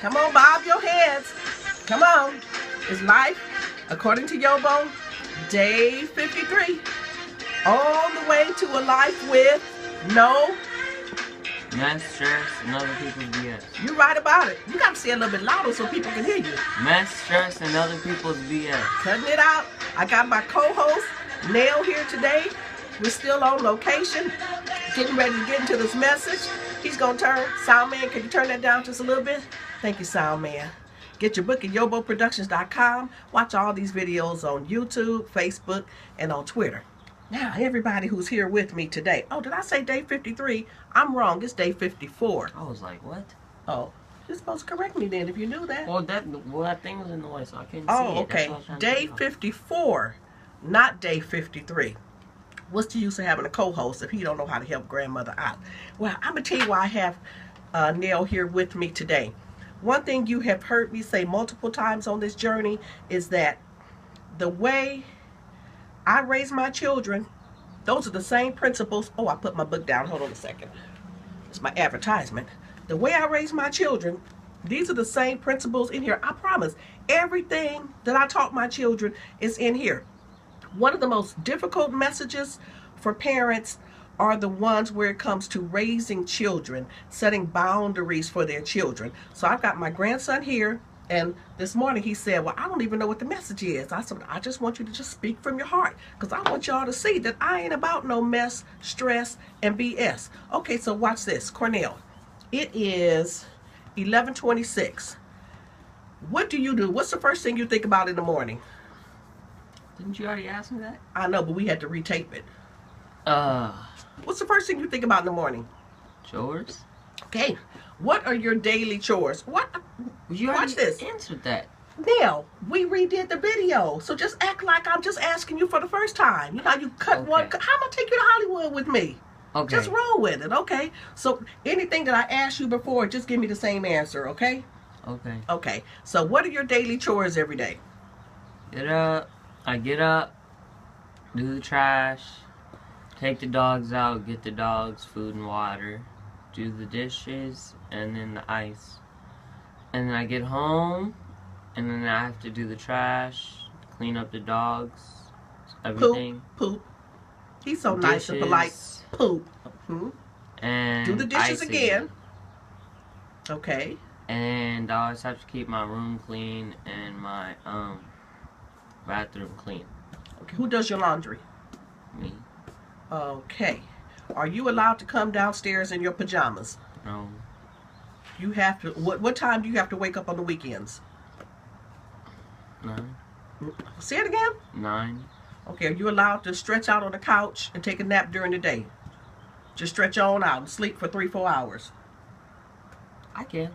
Come on, bob your heads. Come on. It's life, according to YoBo, day 53. On the way to a life with no mess, stress, and other people's BS. You right about it. You got to say it a little bit louder so people can hear you. Mess, stress, and other people's BS. Cutting it out. I got my co-host, Nail, here today. We're still on location, getting ready to get into this message. He's going to turn. Sound man, can you turn that down just a little bit? Thank you, Sound man. Get your book at YoBoProductions.com. Watch all these videos on YouTube, Facebook, and on Twitter. Now, everybody who's here with me today. Oh, did I say day 53? I'm wrong. It's day 54. I was like, what? Oh, you're supposed to correct me then if you knew that. Well, that thing was in the way, so I couldn't see it. Oh, okay. Day 54, not day 53. What's the use of having a co-host if he don't know how to help grandmother out? Well, I'm going to tell you why I have Nell here with me today. One thing you have heard me say multiple times on this journey is that the way I raise my children, those are the same principles. Oh, I put my book down. Hold on a second. It's my advertisement. The way I raise my children, these are the same principles in here. I promise. Everything that I taught my children is in here. One of the most difficult messages for parents are the ones where it comes to raising children, setting boundaries for their children. So I've got my grandson here, and this morning he said, well, I don't even know what the message is. I said, I just want you to just speak from your heart, because I want y'all to see that I ain't about no mess, stress, and BS. Okay, so watch this. Cornell, it is 11:26. What do you do? What's the first thing you think about in the morning? Didn't you already ask me that? I know, but we had to retape it. What's the first thing you think about in the morning? Chores. Okay. What are your daily chores? What? You Watch this. Answered that. Now, we redid the video, so just act like I'm just asking you for the first time. You know, you cut one. How am I gonna take you to Hollywood with me? Okay. Just roll with it, okay? So anything that I asked you before, just give me the same answer, okay? Okay. Okay. So what are your daily chores every day? I get up, do the trash, take the dogs out, get the dogs food and water, do the dishes, and then the ice. And then I get home, and then I have to do the trash, clean up the dogs, everything. Poop. He's so nice and polite. Poop. And do the dishes again. Okay. And I always have to keep my room clean and my bathroom clean. Okay. Who does your laundry? Me. Okay. Are you allowed to come downstairs in your pajamas? No. You have to. What time do you have to wake up on the weekends? 9. Say it again. 9. Okay. Are you allowed to stretch out on the couch and take a nap during the day? Just stretch on out and sleep for 3-4 hours. I can.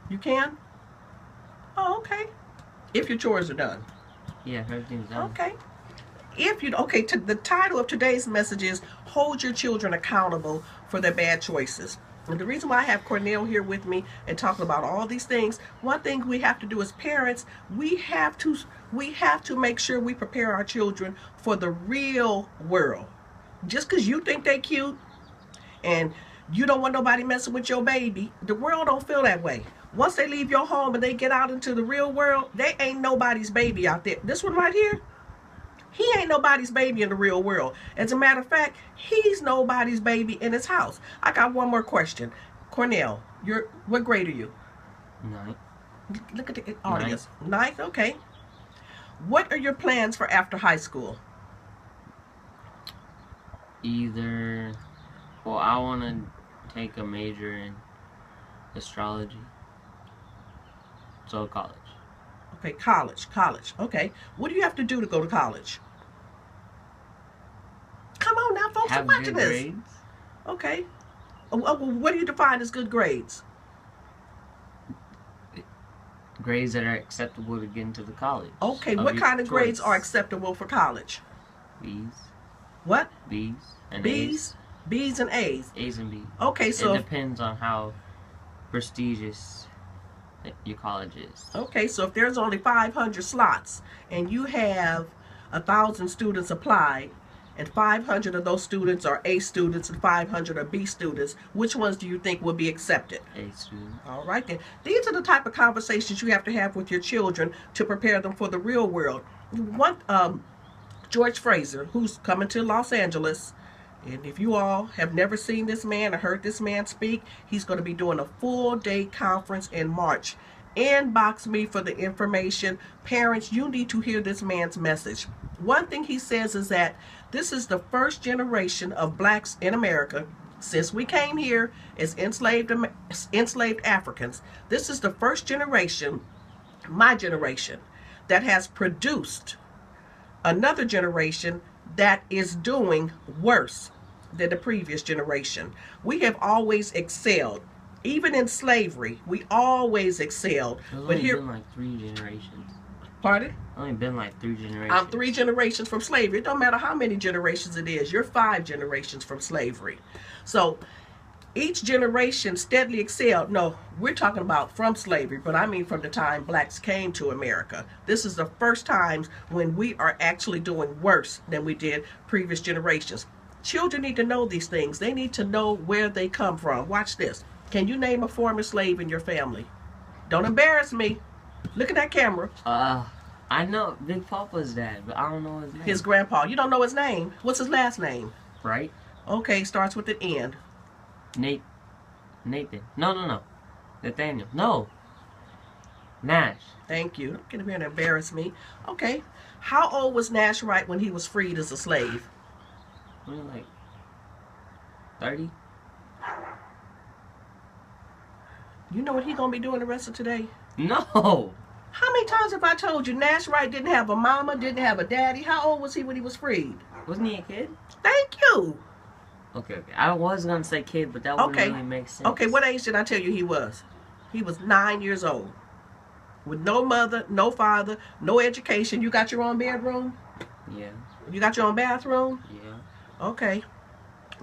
You can? Oh, okay. If your chores are done. Yeah, everything's done. Okay. The title of today's message is Hold Your Children Accountable for Their Bad Choices. And the reason why I have Cornell here with me and talking about all these things, one thing we have to do as parents, we have to make sure we prepare our children for the real world. Just because you think they cute and you don't want nobody messing with your baby, the world don't feel that way. Once they leave your home and they get out into the real world, they ain't nobody's baby out there. This one right here, he ain't nobody's baby in the real world. As a matter of fact, he's nobody's baby in his house. I got one more question. Cornell, what grade are you? 9. Look at the audience. 9th, okay. What are your plans for after high school? Well, I want to take a major in astrology. So college. Okay, college. Okay. What do you have to do to go to college? Come on now, folks are watching this. Grades. Okay. What do you define as good grades? Grades that are acceptable to get into the college. Okay, what kind of grades are acceptable for college? B's. What? B's and B's? A's. B's and A's. A's and B's. Okay, so it depends on how prestigious your college is. Okay, so if there's only 500 slots and you have 1,000 students applied, and 500 of those students are A students and 500 are B students, which ones do you think will be accepted? A student. All right then. These are the type of conversations you have to have with your children to prepare them for the real world. George Fraser, who's coming to Los Angeles, and if you all have never seen this man or heard this man speak, he's going to be doing a full-day conference in March. Inbox me for the information. Parents, you need to hear this man's message. One thing he says is that this is the first generation of blacks in America. Since we came here as enslaved Africans, this is the first generation, my generation, that has produced another generation that is doing worse than the previous generation. We have always excelled. Even in slavery, we always excelled. It's but only here, been like 3 generations. pardon? Only been like 3 generations. I'm 3 generations from slavery. It don't matter how many generations it is. You're 5 generations from slavery. So each generation steadily excelled. No, we're talking about from slavery, but I mean from the time blacks came to America. This is the first times when we are actually doing worse than we did previous generations. Children need to know these things. They need to know where they come from. Watch this. Can you name a former slave in your family? Don't embarrass me. Look at that camera. I know Big Papa's dad, but I don't know his name. His grandpa. You don't know his name. What's his last name? Right? Okay, starts with an N. Nathan. No. Nathaniel. No. Nash. Thank you. Don't get up here and embarrass me. Okay. How old was Nash Wright when he was freed as a slave? Only like 30. You know what he gonna be doing the rest of today? No. How many times have I told you Nash Wright didn't have a mama, didn't have a daddy? How old was he when he was freed? Wasn't he a kid? Thank you. Okay. I was gonna say kid, but that wouldn't really make sense. Okay, what age did I tell you he was? He was 9 years old. With no mother, no father, no education. You got your own bedroom? Yeah. You got your own bathroom? Yeah. Okay.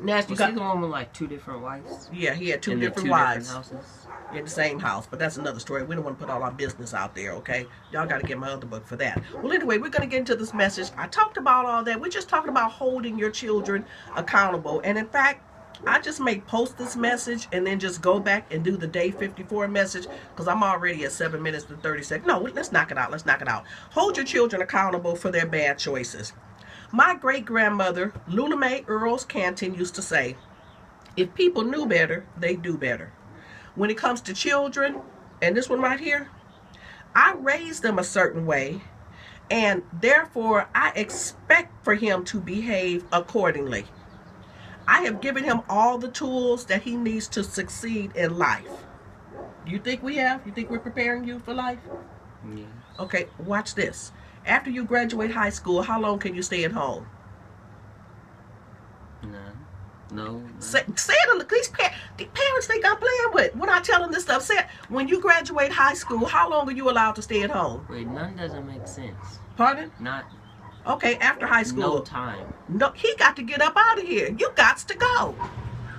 Nash, Was he the one with like 2 different wives? Yeah, he had 2 In different 2 wives. different houses? In the same house, but that's another story. We don't want to put all our business out there, okay? Y'all got to get my other book for that. Well, anyway, we're going to get into this message. I talked about all that. We're just talking about holding your children accountable. And in fact, I just may post this message and then just go back and do the day 54 message because I'm already at 7 minutes and 30 seconds. No, let's knock it out. Let's knock it out. Hold your children accountable for their bad choices. My great-grandmother, Luna Mae Earls Canton, used to say, if people knew better, they do better. When it comes to children, and this one right here, I raised them a certain way, and therefore I expect for him to behave accordingly. I have given him all the tools that he needs to succeed in life. You think we have? You think we're preparing you for life? Yeah. Okay, watch this. After you graduate high school, how long can you stay at home? No. Say it. These parents think I'm playing with. When I tell them this stuff, say it. When you graduate high school, how long are you allowed to stay at home? Wait, none doesn't make sense. Pardon? Not. Okay, after high school. No time. No, he got to get up out of here. You got to go.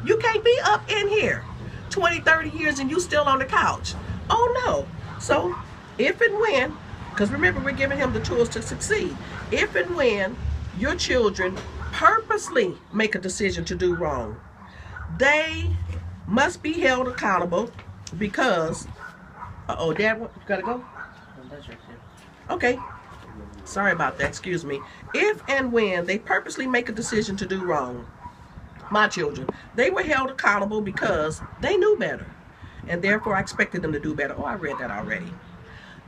You can't be up in here 20, 30 years and you still on the couch. Oh, no. So, if and when, because remember, we're giving him the tools to succeed. If and when your children purposely make a decision to do wrong, they must be held accountable because, Dad, you gotta go? That's right there. Okay. Sorry about that, excuse me. If and when they purposely make a decision to do wrong, my children, they were held accountable because they knew better. And therefore I expected them to do better. Oh, I read that already.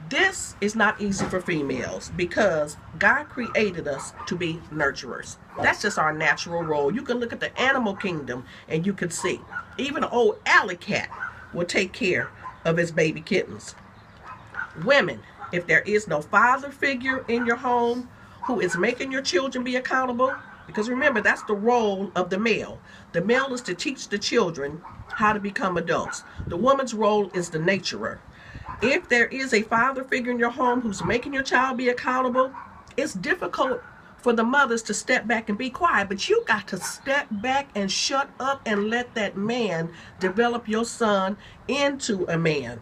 This is not easy for females because God created us to be nurturers. That's just our natural role. You can look at the animal kingdom and you can see. Even an old alley cat will take care of his baby kittens. Women, if there is no father figure in your home who is making your children be accountable, because remember, that's the role of the male. The male is to teach the children how to become adults. The woman's role is the nurturer. If there is a father figure in your home who's making your child be accountable, it's difficult for the mothers to step back and be quiet, but you got to step back and shut up and let that man develop your son into a man.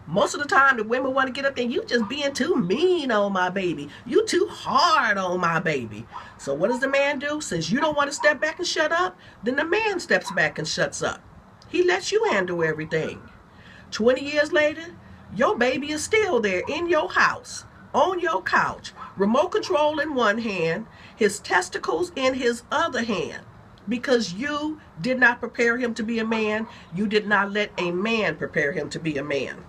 Most of the time, the women want to get up there. You just being too mean on my baby. You too hard on my baby. So what does the man do? Since you don't want to step back and shut up, then the man steps back and shuts up. He lets you handle everything. 20 years later, your baby is still there in your house, on your couch, remote control in one hand, his testicles in his other hand. Because you did not prepare him to be a man, you did not let a man prepare him to be a man.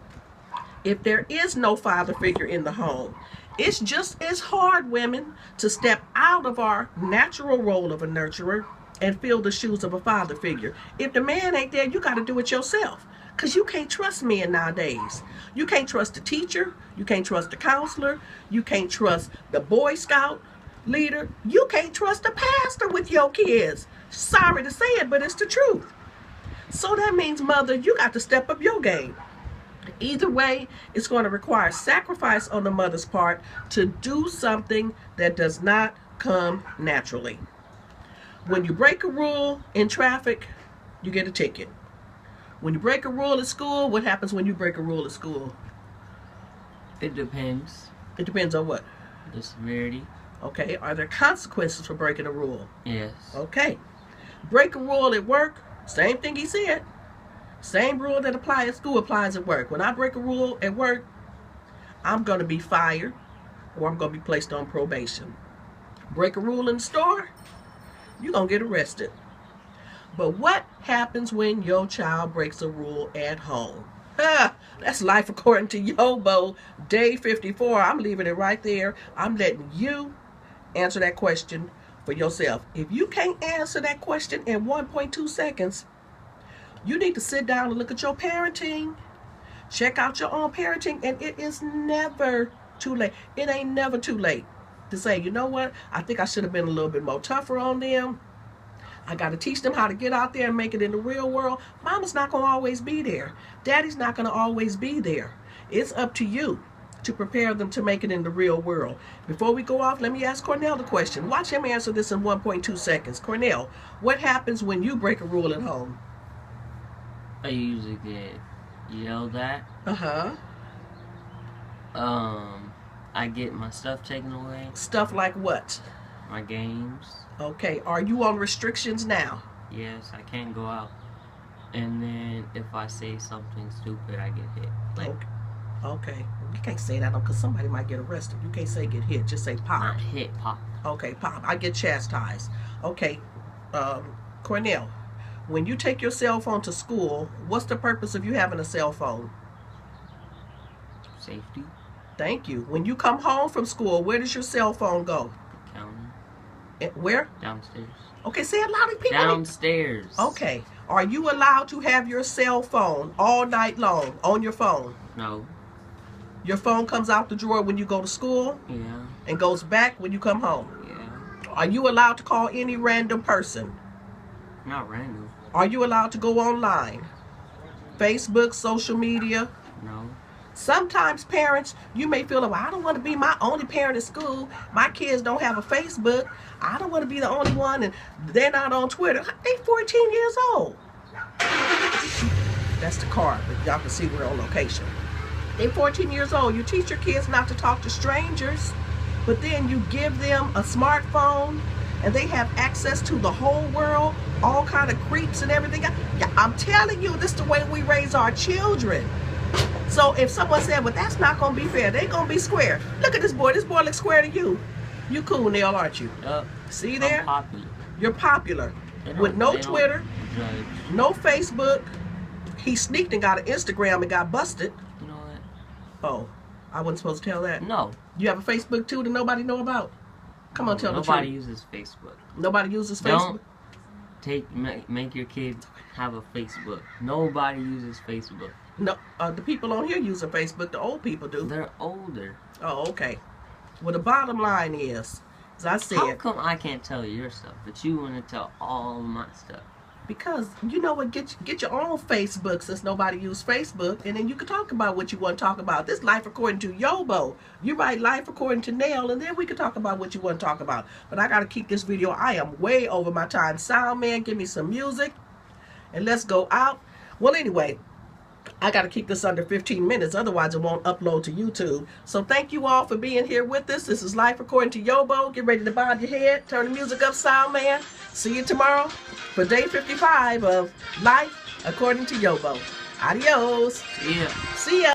If there is no father figure in the home, it's just as hard, women, to step out of our natural role of a nurturer and fill the shoes of a father figure. If the man ain't there, you got to do it yourself. Because you can't trust men nowadays. You can't trust the teacher. You can't trust the counselor. You can't trust the Boy Scout leader. You can't trust the pastor with your kids. Sorry to say it, but it's the truth. So that means, mother, you got to step up your game. Either way, it's going to require sacrifice on the mother's part to do something that does not come naturally. When you break a rule in traffic, you get a ticket. When you break a rule at school, what happens when you break a rule at school? It depends. It depends on what? The severity. Okay, are there consequences for breaking a rule? Yes. Okay. Break a rule at work, same thing he said. Same rule that applies at school applies at work. When I break a rule at work, I'm going to be fired or I'm going to be placed on probation. Break a rule in the store, you're going to get arrested. But what happens when your child breaks a rule at home? That's life according to YoBo, day 54. I'm leaving it right there. I'm letting you answer that question for yourself. If you can't answer that question in 1.2 seconds, you need to sit down and look at your parenting. Check out your own parenting, and it is never too late. It ain't never too late to say, you know what? I think I should have been a little bit more tougher on them. I got to teach them how to get out there and make it in the real world. Mama's not going to always be there. Daddy's not going to always be there. It's up to you to prepare them to make it in the real world. Before we go off, let me ask Cornell the question. Watch him answer this in 1.2 seconds. Cornell, what happens when you break a rule at home? I usually get yelled at. I get my stuff taken away. Stuff like what? My games. Okay, are you on restrictions now? Yes, I can't go out. And then if I say something stupid, I get hit. Like, okay. You can't say that because somebody might get arrested. You can't say get hit. Just say pop. Not hit, pop. Okay, pop. I get chastised. Okay, Cornell, when you take your cell phone to school, what's the purpose of you having a cell phone? Safety. Thank you. When you come home from school, where does your cell phone go? Counter. Where? Downstairs. Okay, say it louder, people. Downstairs. Okay. Are you allowed to have your cell phone all night long on your phone? No. Your phone comes out the drawer when you go to school? Yeah. And goes back when you come home? Yeah. Are you allowed to call any random person? Not random. Are you allowed to go online? Facebook, social media? No. Sometimes parents, you may feel like, well, I don't want to be my only parent at school. My kids don't have a Facebook. I don't want to be the only one, and they're not on Twitter. They're 14 years old. That's the card, but y'all can see we're on location. They're 14 years old. You teach your kids not to talk to strangers, but then you give them a smartphone, and they have access to the whole world, all kind of creeps and everything. Yeah, I'm telling you, this is the way we raise our children. So if someone said, well, that's not going to be fair, they're going to be square. Look at this boy. This boy looks square to you. You cool, Neil, aren't you? See there? I'm popular. You're popular. With no Twitter, no Facebook. He sneaked and got an Instagram and got busted. You know what? Oh, I wasn't supposed to tell that? No. You have a Facebook too that nobody know about? Come on, tell the truth. Nobody uses Facebook. Nobody uses Facebook? Don't make your kids have a Facebook. Nobody uses Facebook. No, the people on here using Facebook, the old people do. They're older. Oh, okay. Well, the bottom line is, as I said... How come I can't tell your stuff, but you want to tell all of my stuff? Because, you know what, get your own Facebook since nobody uses Facebook, and then you can talk about what you want to talk about. This life according to YoBo. You write life according to Nail, and then we can talk about what you want to talk about. But I got to keep this video. I am way over my time. Sound man, give me some music, and let's go out. Well, anyway, I got to keep this under 15 minutes, otherwise it won't upload to YouTube. So thank you all for being here with us. This is Life According to YoBo. Get ready to bob your head. Turn the music up, sound man. See you tomorrow for day 55 of Life According to YoBo. Adios. Yeah. See ya.